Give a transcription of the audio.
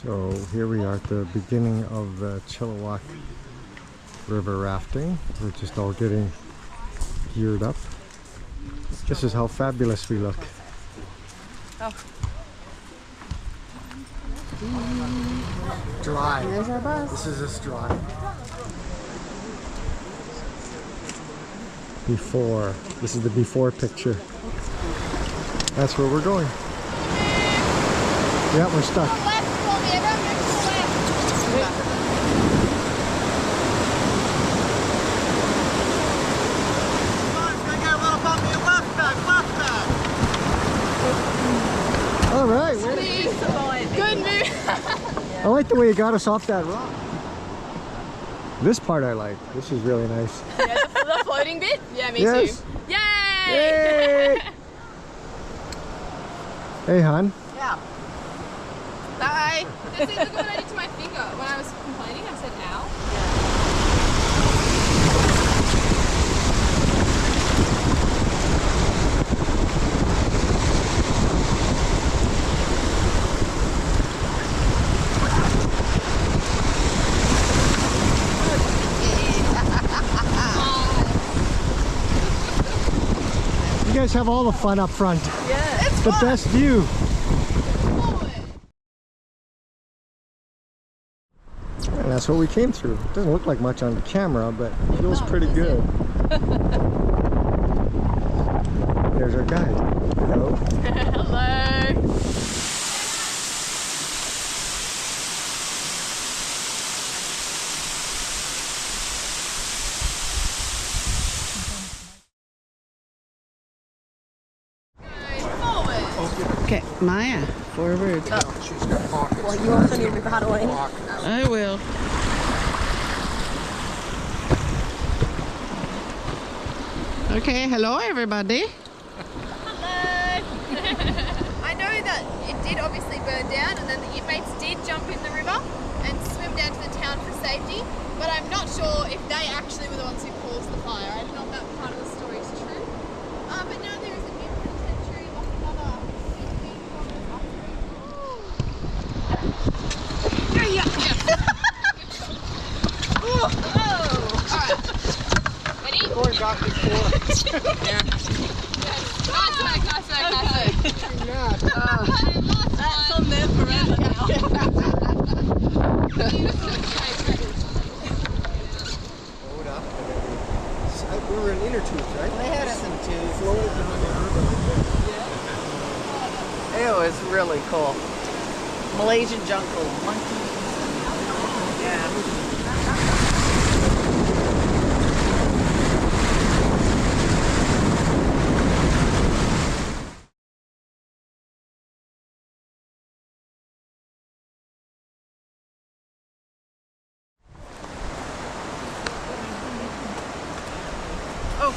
So here we are at the beginning of the Chilliwack river rafting. We're just all getting geared up. This is how fabulous we look. Oh. Dry. There's our bus. This is just dry. Before. This is the before picture. That's where we're going. Yeah, we're stuck. All right. Good move. I like the way you got us off that rock. This part I like. This is really nice. Yeah, the floating bit? Yeah, me Yes. too. Yay! Yay! Hey, hon. Yeah. Bye. See, look what I did to my finger. When I was complaining, I said ow. You guys have all the fun up front. Yeah, it's the fun. best view. And that's what we came through. It doesn't look like much on the camera, but it feels pretty good. There's our guide. Hello. Hello. Okay, Maya, forward. Well, you also need to be paddling. I will. Okay, hello everybody. Hello. I know that it did obviously burn down, and then the inmates did jump in the river and swim down to the town for safety, but I'm not sure if they actually were the ones who caused the fire. I don't know if that part of the story is true. But now there is a new penitentiary off another 15 kilometers upstream. Yeah. Oh. Alright. Ready? Going back and forth. Yeah. Nice work. That's on there forever now. Hold up. We were in inner tubes, right? They had us in two. Floated down the river. It was really cool. Malaysian jungle, monkeys. Yeah. Oh.